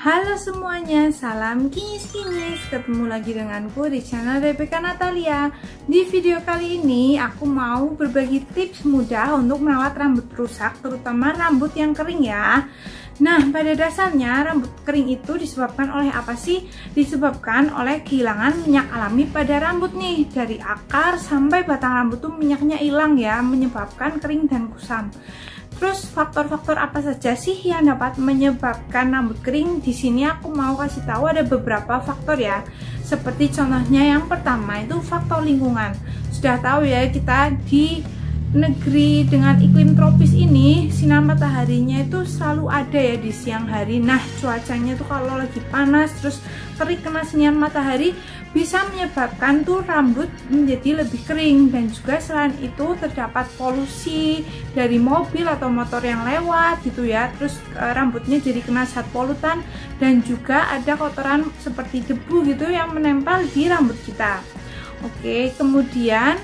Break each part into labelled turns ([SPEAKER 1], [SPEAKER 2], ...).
[SPEAKER 1] Halo semuanya, salam kinyis-kinyis. Ketemu lagi denganku di channel Rebecca Natalia. Di video kali ini aku mau berbagi tips mudah untuk merawat rambut rusak, terutama rambut yang kering ya. Nah, pada dasarnya rambut kering itu disebabkan oleh apa sih? Disebabkan oleh kehilangan minyak alami pada rambut nih. Dari akar sampai batang rambut tuh minyaknya hilang ya, menyebabkan kering dan kusam. Terus faktor-faktor apa saja sih yang dapat menyebabkan rambut kering? Di sini aku mau kasih tahu ada beberapa faktor ya. Seperti contohnya yang pertama itu faktor lingkungan. Sudah tahu ya, kita di negeri dengan iklim tropis ini sinar mataharinya itu selalu ada ya di siang hari. Nah, cuacanya tuh kalau lagi panas terus terik kena sinar matahari bisa menyebabkan tuh rambut menjadi lebih kering. Dan juga selain itu terdapat polusi dari mobil atau motor yang lewat gitu ya, terus rambutnya jadi kena zat polutan, dan juga ada kotoran seperti debu gitu yang menempel di rambut kita. Oke, kemudian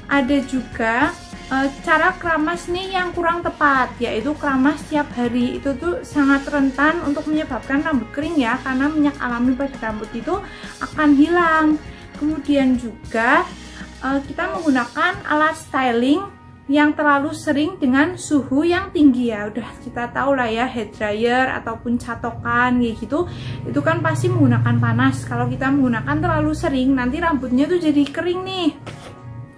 [SPEAKER 1] ada juga cara keramas nih yang kurang tepat, yaitu keramas setiap hari. Itu tuh sangat rentan untuk menyebabkan rambut kering ya, karena minyak alami pada rambut itu akan hilang. Kemudian juga kita menggunakan alat styling yang terlalu sering dengan suhu yang tinggi ya. Udah kita tahu lah ya, hair dryer ataupun catokan kayak gitu, itu kan pasti menggunakan panas. Kalau kita menggunakan terlalu sering, nanti rambutnya tuh jadi kering nih.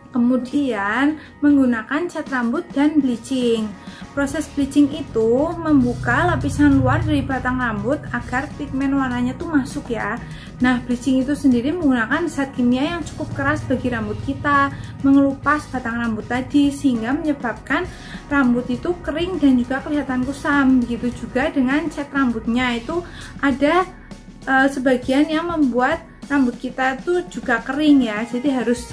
[SPEAKER 1] Kemudian menggunakan cat rambut dan bleaching. Proses bleaching itu membuka lapisan luar dari batang rambut agar pigmen warnanya tuh masuk ya. Nah, bleaching itu sendiri menggunakan zat kimia yang cukup keras bagi rambut kita, mengelupas batang rambut tadi sehingga menyebabkan rambut itu kering dan juga kelihatan kusam. Begitu juga dengan cat rambutnya, itu ada sebagian yang membuat rambut kita tuh juga kering ya. Jadi harus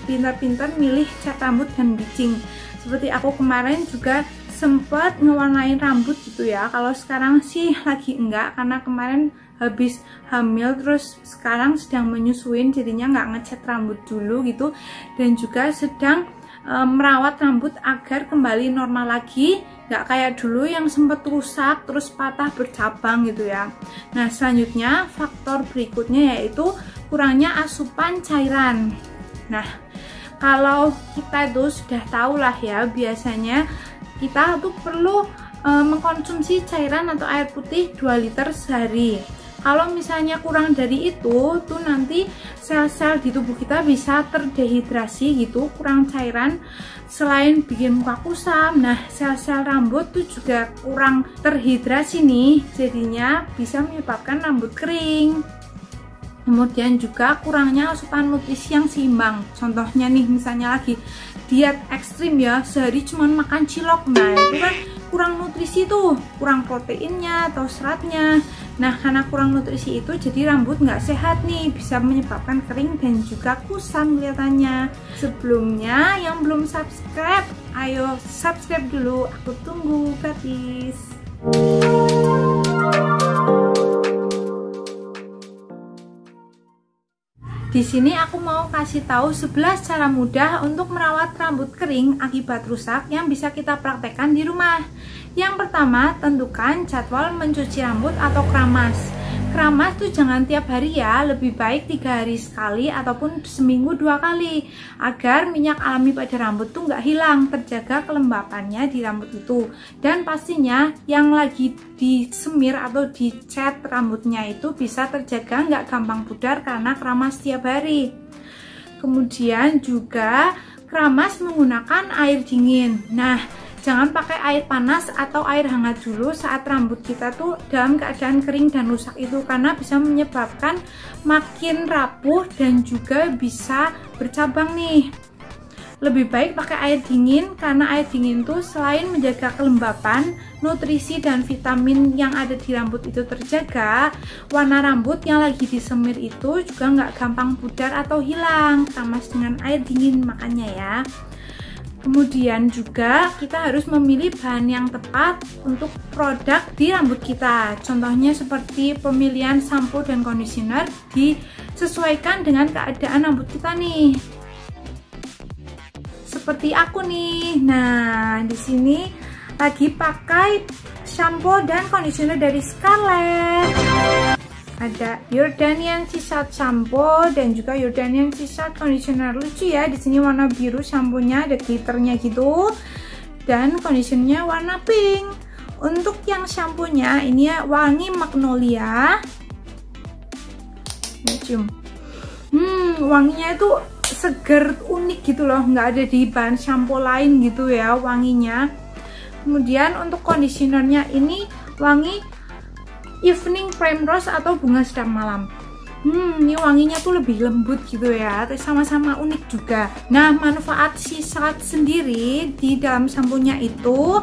[SPEAKER 1] pintar-pintar milih cat rambut dan bleaching. Seperti aku kemarin juga sempat ngewarnain rambut gitu ya. Kalau sekarang sih lagi enggak, karena kemarin habis hamil terus sekarang sedang menyusuin, jadinya nggak ngecat rambut dulu gitu. Dan juga sedang merawat rambut agar kembali normal lagi, nggak kayak dulu yang sempat rusak terus patah bercabang gitu ya. Nah, selanjutnya faktor berikutnya yaitu kurangnya asupan cairan. Nah, kalau kita tuh sudah tahu lah ya, biasanya kita tuh perlu mengkonsumsi cairan atau air putih 2 liter sehari. Kalau misalnya kurang dari itu tuh nanti sel-sel di tubuh kita bisa terdehidrasi gitu, kurang cairan. Selain bikin muka kusam, nah sel-sel rambut tuh juga kurang terhidrasi nih, jadinya bisa menyebabkan rambut kering. Kemudian juga kurangnya asupan nutrisi yang seimbang. Contohnya nih, misalnya lagi diet ekstrim ya, sehari cuma makan cilok. Nah, itu kan kurang nutrisi tuh, kurang proteinnya atau seratnya. Nah, karena kurang nutrisi itu jadi rambut nggak sehat nih, bisa menyebabkan kering dan juga kusam kelihatannya. Sebelumnya yang belum subscribe, ayo subscribe dulu, aku tunggu gratis. Di sini aku mau kasih tahu 11 cara mudah untuk merawat rambut kering akibat rusak yang bisa kita praktekkan di rumah. Yang pertama, tentukan jadwal mencuci rambut atau keramas. Keramas tuh jangan tiap hari ya, lebih baik 3 hari sekali ataupun seminggu 2 kali, agar minyak alami pada rambut tuh nggak hilang, terjaga kelembapannya di rambut itu. Dan pastinya yang lagi disemir atau dicat rambutnya itu bisa terjaga, nggak gampang pudar karena keramas tiap hari. Kemudian juga keramas menggunakan air dingin. Nah, jangan pakai air panas atau air hangat dulu saat rambut kita tuh dalam keadaan kering dan rusak itu, karena bisa menyebabkan makin rapuh dan juga bisa bercabang nih. Lebih baik pakai air dingin, karena air dingin tuh selain menjaga kelembapan, nutrisi dan vitamin yang ada di rambut itu terjaga, warna rambut yang lagi disemir itu juga nggak gampang pudar atau hilang. Keramas dengan air dingin makanya ya. Kemudian juga kita harus memilih bahan yang tepat untuk produk di rambut kita. Contohnya seperti pemilihan sampo dan conditioner disesuaikan dengan keadaan rambut kita nih. Seperti aku nih. Nah, di sini lagi pakai shampoo dan conditioner dari Scarlett. ada Jordanian Sea Salt shampoo dan juga Jordanian Sea Salt conditioner. Lucu ya, di sini warna biru shampoo-nya, ada glitternya gitu, dan conditionernya warna pink. Untuk yang shampoo-nya ini ya wangi magnolia. Cium. Wanginya itu seger, unik gitu loh, nggak ada di bahan shampoo lain gitu ya wanginya. Kemudian untuk conditionernya ini wangi evening primrose atau bunga sedang malam. Ini wanginya tuh lebih lembut gitu ya, sama-sama unik juga. Nah, manfaat Sea Salt sendiri di dalam shampoo-nya itu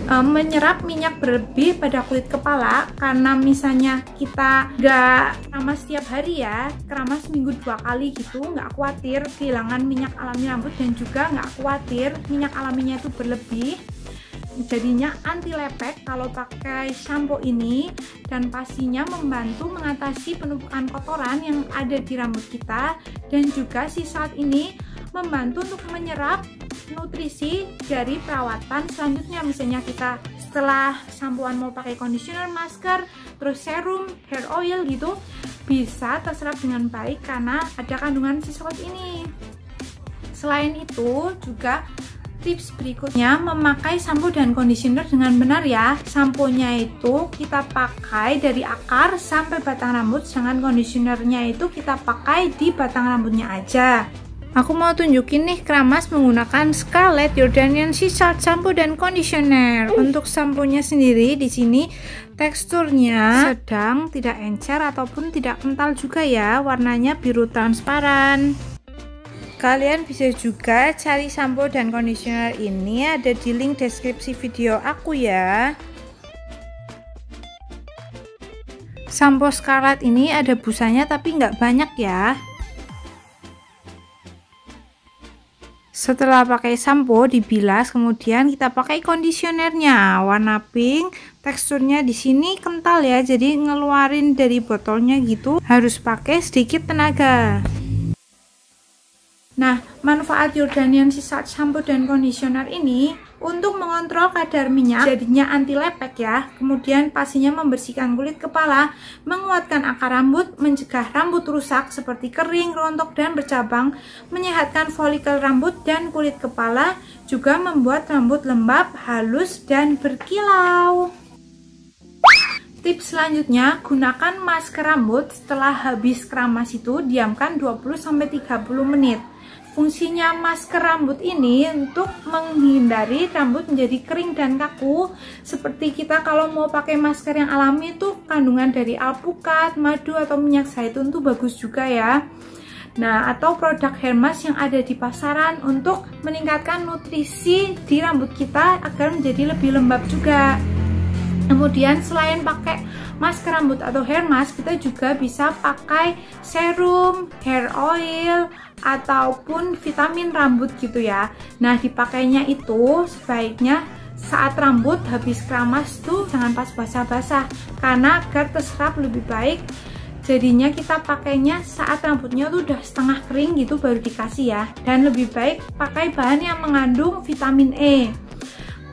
[SPEAKER 1] menyerap minyak berlebih pada kulit kepala. Karena misalnya kita nggak keramas setiap hari ya, keramas seminggu 2 kali gitu, nggak khawatir kehilangan minyak alami rambut, dan juga nggak khawatir minyak alaminya itu berlebih. Jadinya anti lepek kalau pakai shampoo ini, dan pastinya membantu mengatasi penumpukan kotoran yang ada di rambut kita. Dan juga Sea Salt ini membantu untuk menyerap nutrisi dari perawatan selanjutnya. Misalnya kita setelah shampooan mau pakai conditioner, masker, terus serum, hair oil gitu, bisa terserap dengan baik karena ada kandungan Sea Salt ini. Selain itu juga tips berikutnya, memakai shampoo dan conditioner dengan benar ya. Shampoo-nya itu kita pakai dari akar sampai batang rambut, sedangkan conditionernya itu kita pakai di batang rambutnya aja. Aku mau tunjukin nih keramas menggunakan Scarlett Jordanian Sea Salt shampoo dan conditioner. Untuk shampoo-nya sendiri di sini teksturnya sedang, tidak encer ataupun tidak kental juga ya. Warnanya biru transparan. Kalian bisa juga cari shampoo dan conditioner ini, ada di link deskripsi video aku ya. Shampoo Scarlett ini ada busanya tapi nggak banyak ya. Setelah pakai shampoo dibilas, kemudian kita pakai conditionernya warna pink. Teksturnya di sini kental ya, jadi ngeluarin dari botolnya gitu harus pakai sedikit tenaga. Nah, manfaat Jordanian Sea Salt shampoo dan conditioner ini untuk mengontrol kadar minyak, jadinya anti lepek ya. Kemudian pastinya membersihkan kulit kepala, menguatkan akar rambut, mencegah rambut rusak seperti kering, rontok, dan bercabang, menyehatkan folikel rambut dan kulit kepala, juga membuat rambut lembab, halus, dan berkilau. Tips selanjutnya, gunakan masker rambut setelah habis keramas itu, diamkan 20-30 menit. Fungsinya masker rambut ini untuk menghindari rambut menjadi kering dan kaku. Seperti kita kalau mau pakai masker yang alami itu kandungan dari alpukat, madu, atau minyak zaitun tuh bagus juga ya. Nah, atau produk hair mask yang ada di pasaran untuk meningkatkan nutrisi di rambut kita agar menjadi lebih lembab juga. Kemudian selain pakai masker rambut atau hair mask, kita juga bisa pakai serum, hair oil, ataupun vitamin rambut gitu ya. Nah, dipakainya itu sebaiknya saat rambut habis keramas tuh jangan pas basah-basah, karena agar terserap lebih baik. Jadinya kita pakainya saat rambutnya tuh udah setengah kering gitu baru dikasih ya. Dan lebih baik pakai bahan yang mengandung vitamin E,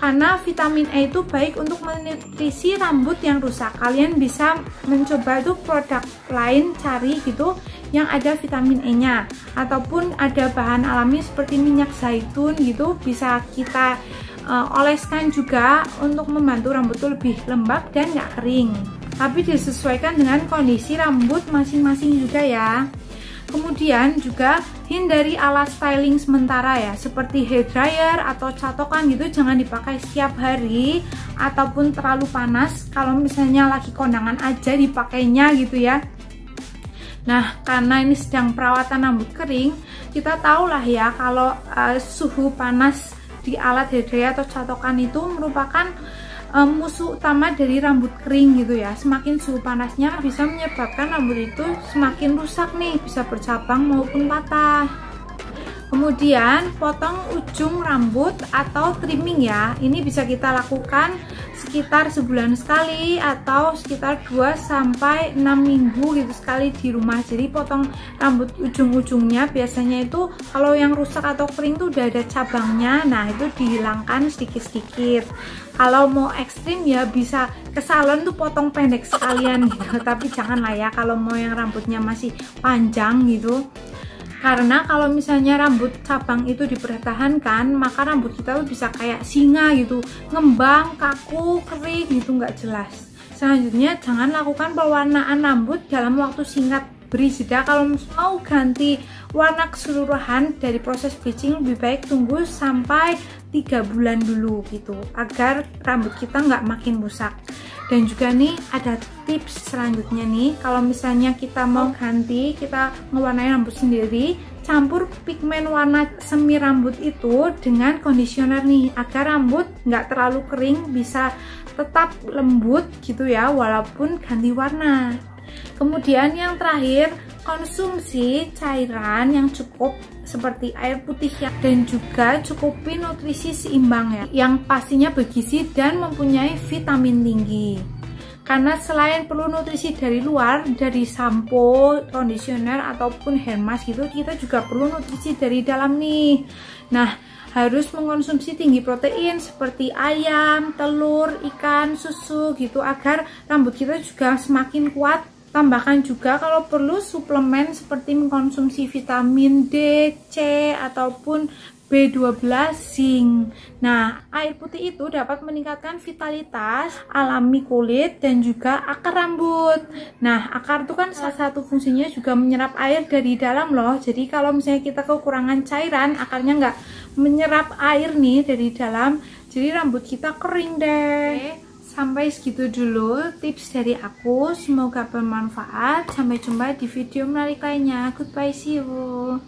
[SPEAKER 1] karena vitamin E itu baik untuk menutrisi rambut yang rusak. Kalian bisa mencoba tuh produk lain, cari gitu yang ada vitamin E nya, ataupun ada bahan alami seperti minyak zaitun gitu, bisa kita oleskan juga untuk membantu rambut tuh lebih lembab dan gak kering. Tapi disesuaikan dengan kondisi rambut masing-masing juga ya. Kemudian juga hindari alat styling sementara ya, seperti hair dryer atau catokan gitu, jangan dipakai setiap hari ataupun terlalu panas. Kalau misalnya lagi kondangan aja dipakainya gitu ya. Nah, karena ini sedang perawatan rambut kering, kita tahulah ya kalau suhu panas di alat hair dryer atau catokan itu merupakan musuh utama dari rambut kering gitu ya. Semakin suhu panasnya bisa menyebabkan rambut itu semakin rusak nih, bisa bercabang maupun patah. Kemudian potong ujung rambut atau trimming ya, ini bisa kita lakukan sekitar sebulan sekali atau sekitar 2 sampai 6 minggu gitu sekali di rumah. Jadi potong rambut ujung-ujungnya, biasanya itu kalau yang rusak atau kering tuh udah ada cabangnya, nah itu dihilangkan sedikit-sedikit. Kalau mau ekstrim ya bisa ke salon tuh potong pendek sekalian gitu, tapi jangan lah ya kalau mau yang rambutnya masih panjang gitu. Karena kalau misalnya rambut cabang itu dipertahankan, maka rambut kita tuh bisa kayak singa gitu, ngembang, kaku, kering gitu, nggak jelas. Selanjutnya, jangan lakukan pewarnaan rambut dalam waktu singkat. Beri jeda. Kalau mau ganti warna keseluruhan dari proses bleaching, lebih baik tunggu sampai 3 bulan dulu gitu, agar rambut kita nggak makin rusak. Dan juga nih ada tips selanjutnya nih, kalau misalnya kita mau ganti, kita ngewarnai rambut sendiri, campur pigmen warna semi rambut itu dengan conditioner nih, agar rambut nggak terlalu kering, bisa tetap lembut gitu ya walaupun ganti warna. Kemudian yang terakhir, konsumsi cairan yang cukup seperti air putih dan juga cukupi nutrisi seimbang ya, yang pastinya bergizi dan mempunyai vitamin tinggi. Karena selain perlu nutrisi dari luar, dari sampo, conditioner ataupun hair mask gitu, kita juga perlu nutrisi dari dalam nih. Nah, harus mengkonsumsi tinggi protein seperti ayam, telur, ikan, susu gitu, agar rambut kita juga semakin kuat. Tambahkan juga kalau perlu suplemen seperti mengkonsumsi vitamin D, C, ataupun B12, zinc. Nah, air putih itu dapat meningkatkan vitalitas alami kulit dan juga akar rambut. Nah, akar itu kan salah satu fungsinya juga menyerap air dari dalam loh. Jadi kalau misalnya kita kekurangan cairan, akarnya nggak menyerap air nih dari dalam, jadi rambut kita kering deh. Sampai segitu dulu tips dari aku, semoga bermanfaat. Sampai jumpa di video menarik lainnya. Goodbye, see you.